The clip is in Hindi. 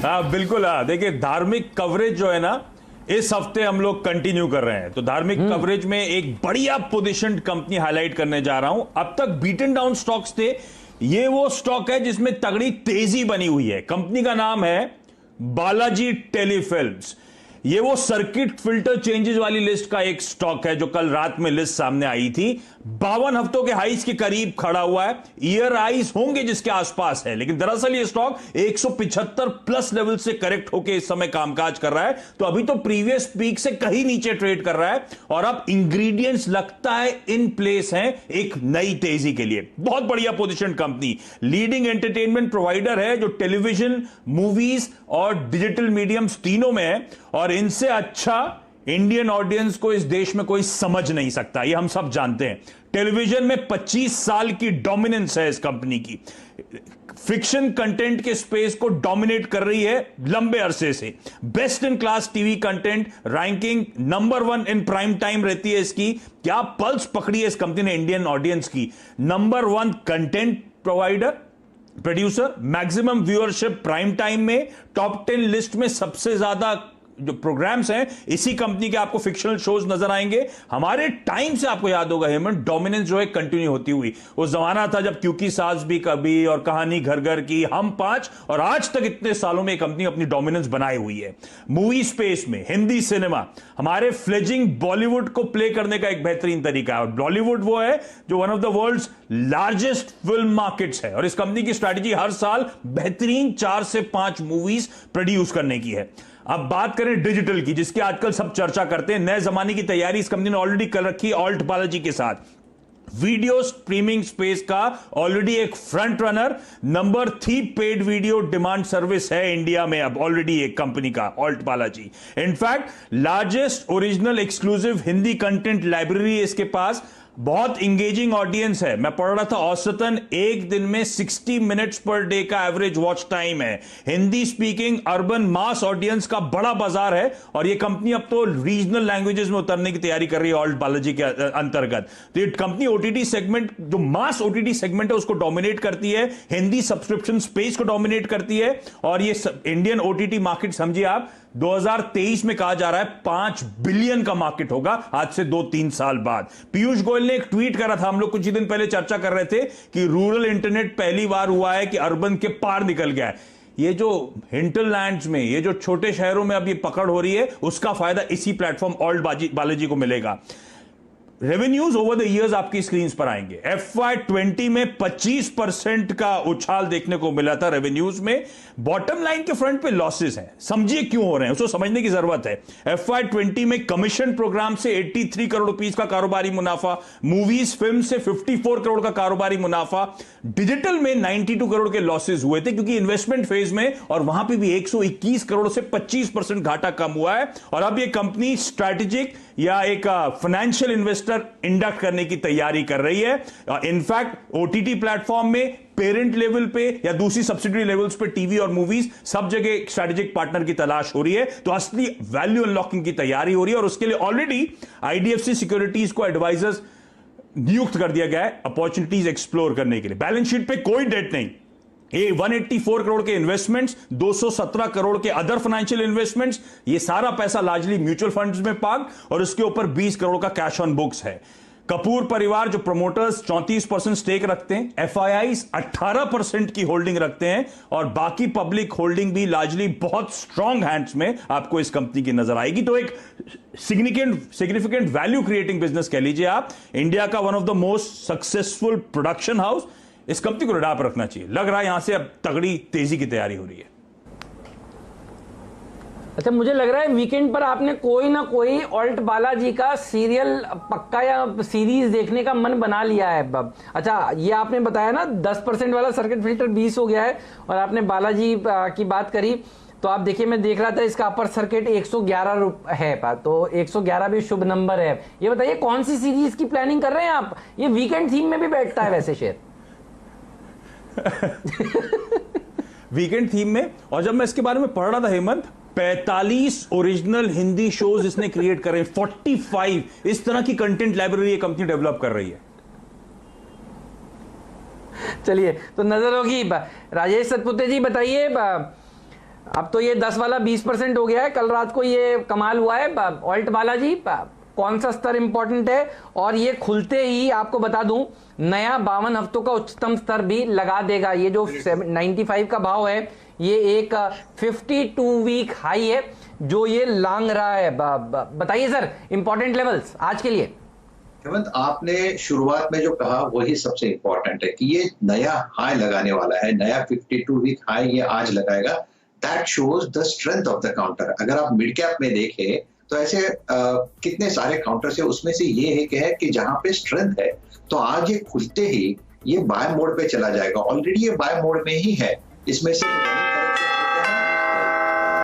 हाँ बिल्कुल। हाँ देखिए, धार्मिक कवरेज जो है ना, इस हफ्ते हम लोग कंटिन्यू कर रहे हैं। तो धार्मिक कवरेज में एक बढ़िया पोजीशन कंपनी हाईलाइट करने जा रहा हूं। अब तक बीटन डाउन स्टॉक्स थे, ये वो स्टॉक है जिसमें तगड़ी तेजी बनी हुई है। कंपनी का नाम है बालाजी टेलीफिल्म्स। ये वो सर्किट फिल्टर चेंजेस वाली लिस्ट का एक स्टॉक है जो कल रात में लिस्ट सामने आई थी। 52 हफ्तों के हाइस के करीब खड़ा हुआ है। ईयर हाइस होंगे जिसके आसपास है, लेकिन दरअसल ये स्टॉक 175 प्लस लेवल से करेक्ट होकर इस समय कामकाज कर रहा है। तो अभी तो प्रीवियस पीक से कहीं नीचे ट्रेड कर रहा है और अब इंग्रेडिएंट्स लगता है इन प्लेस हैं एक नई तेजी के लिए। बहुत बढ़िया position company, leading entertainment provider है जो टेलीविजन, मूवीज और डिजिटल मीडियम्स तीनों में है। और इनसे अच्छा इंडियन ऑडियंस को इस देश में कोई समझ नहीं सकता, ये हम सब जानते हैं। टेलीविजन में 25 साल की डोमिनेंस है इस कंपनी की। फिक्शन कंटेंट के स्पेस को डोमिनेट कर रही है लंबे अरसे से। Best in class TV content ranking number 1 in prime time रहती है इसकी। क्या पल्स पकड़ी है इस कंपनी ने इंडियन ऑडियंस की। Number 1 content provider, producer, maximum viewership prime time में, टॉप 10 लिस्ट में सबसे ज्यादा जो प्रोग्राम्स हैं इसी कंपनी के आपको फिक्शनल शोज नजर आएंगे। हमारे टाइम से आपको याद होगा हेमंत, डोमिनेंस जो है कंटिन्यू होती हुई। वो जमाना था जब क्योंकि सास भी कभी और कहानी घर घर की, हम 5, और आज तक इतने सालों में कंपनी अपनी डोमिनेंस बनाई हुई है। मूवी स्पेस में हिंदी सिनेमा हमारे फ्लेजिंग बॉलीवुड को प्ले करने का एक बेहतरीन तरीका है। बॉलीवुड वो है जो one of the world's largest film markets है और इस कंपनी की स्ट्रैटेजी हर साल बेहतरीन 4 से 5 मूवीज प्रोड्यूस करने की है। अब बात करें डिजिटल की, जिसकी आजकल सब चर्चा करते हैं। नए जमाने की तैयारी इस कंपनी ने ऑलरेडी कर रखी है ऑल्ट बालाजी के साथ। वीडियो स्ट्रीमिंग स्पेस का ऑलरेडी एक front runner, number 3 paid video demand service है इंडिया में अब ऑलरेडी एक कंपनी का alt Balaji. In fact largest original exclusive Hindi content library इसके पास। बहुत इंगेजिंग ऑडियंस है। मैं पढ़ रहा था औसतन एक दिन में 60 मिनट्स पर डे का एवरेज वॉच टाइम है। Hindi speaking urban mass audience का बड़ा बाजार है और यह कंपनी अब तो रीजनल लैंग्वेजेस में उतरने की तैयारी कर रही है ऑल्ट बालाजी के अंतर्गत। तो ये कंपनी ओटीटी सेगमेंट, जो मास ओटीटी सेगमेंट है उसको डोमिनेट करती है, हिंदी सब्सक्रिप्शन स्पेस को डोमिनेट करती है। और ये इंडियन ओटीटी मार्केट समझिए आप 2023 में कहा जा रहा है 5 बिलियन का मार्केट होगा आज से 2-3 साल बाद। पीयूष गोयल ने एक ट्वीट करा था, हम लोग कुछ ही दिन पहले चर्चा कर रहे थे कि रूरल इंटरनेट पहली बार हुआ है कि अर्बन के पार निकल गया है। ये जो हिंटरलैंड्स में, ये जो छोटे शहरों में अब ये पकड़ हो रही है, उसका फायदा इसी प्लेटफॉर्म ऑल्ट बालाजी को मिलेगा। रेवेन्यूज ओवर द इयर्स आपकी स्क्रीन पर आएंगे। FY20 में 25% का उछाल देखने को मिला था रेवेन्यूज में। बॉटम लाइन के फ्रंट पे लॉसेस हैं, समझिए क्यों हो रहे हैं, उसको समझने की जरूरत है। FY20 में कमीशन प्रोग्राम से 83 करोड़ रुपीस का कारोबारी मुनाफा, मूवीज फिल्म से 54 करोड़ का कारोबारी मुनाफा, डिजिटल में 92 करोड़ के लॉसेस हुए थे क्योंकि इन्वेस्टमेंट फेज में, और वहां पे भी 121 करोड़ से 25% घाटा कम हुआ है। और अब ये कंपनी स्ट्रैटेजिक या एक फाइनेंशियल इन्वेस्टर इंडक्ट करने की तैयारी कर रही है। इनफैक्ट ओटीटी प्लेटफॉर्म में, पेरेंट लेवल पे या दूसरी सब्सिडरी लेवल्स पे टीवी और मूवीज सब जगह स्ट्रेटेजिक पार्टनर की तलाश हो रही है। तो असली वैल्यू अनलॉकिंग की तैयारी हो रही है और उसके लिए ऑलरेडी आईडीएफसी सिक्योरिटीज को एडवाइजर्स नियुक्त कर दिया गया है अपॉर्चुनिटीज एक्सप्लोर करने के लिए। बैलेंस शीट पे कोई डेट नहीं। ये 184 करोड़ के इन्वेस्टमेंट्स, 217 करोड़ के अदर फाइनेंशियल इन्वेस्टमेंट्स, ये सारा पैसा लार्जली म्यूचुअल फंड्स में पार्क और उसके ऊपर 20 करोड़ का कैश ऑन बुक्स है। कपूर परिवार जो प्रमोटर्स 34% स्टेक रखते हैं, एफआईआईज 18% की होल्डिंग रखते हैं और बाकी पब्लिक होल्डिंग भी लार्जली बहुत स्ट्रॉन्ग हैंड्स में आपको इस कंपनी की नजर आएगी। तो एक सिग्निफिकेंट वैल्यू क्रिएटिंग बिजनेस कह लीजिए आप। इंडिया का one of the most successful production house, इस कंपनी को रडार पर रखना चाहिए। लग रहा है यहां से अब तगड़ी तेजी की तैयारी हो रही है। अच्छा, मुझे लग रहा है वीकेंड पर आपने कोई ना कोई ऑल्ट बालाजी का सीरियल पक्का या सीरीज देखने का मन बना लिया है अब। अच्छा, ये आपने बताया ना 10% वाला सर्किट फिल्टर 20 हो गया है और आपने बालाजी की बात करी, तो आप देखिए, मैं देख रहा था इसका अपर सर्किट 111 है, तो 111 भी शुभ नंबर है। ये बताइए कौन सी सीरीज की प्लानिंग कर रहे हैं आप? ये वीकेंड थीम में भी बैठता है वैसे शेयर। वीकेंड थीम में, और जब मैं इसके बारे में पढ़ रहा था हेमंत, 45 ओरिजिनल हिंदी शोज इसने क्रिएट करे, 45 इस तरह की कंटेंट लाइब्रेरी ये कंपनी डेवलप कर रही है। चलिए, तो नजर होगी। राजेश सतपुते जी बताइए, अब तो ये 10 वाला 20% हो गया है, कल रात को ये कमाल हुआ है ऑल्ट बालाजी। कौन सा स्तर इंपॉर्टेंट है? और ये खुलते ही आपको बता दूं नया 52 हफ्तों का उच्चतम स्तर भी लगा देगा। ये जो 95 का भाव है ये एक 52 वीक हाई है जो ये लांग रहा है। बताइए सर इंपॉर्टेंट लेवल्स आज के लिए। हेमंत, आपने शुरुआत में जो कहा वही सबसे इंपॉर्टेंट है कि ये नया हाई लगाने वाला है, नया 52 वीक हाई ये आज लगाएगा। That shows the strength of the counter. अगर आप मिड कैप में देखें तो ऐसे कितने सारे काउंटर्स है, उसमें से ये एक है कि जहां पे स्ट्रेंथ है तो आज ये खुलते ही ये बाय मोड पे चला जाएगा। ऑलरेडी ये बाय मोड में ही है। इसमें से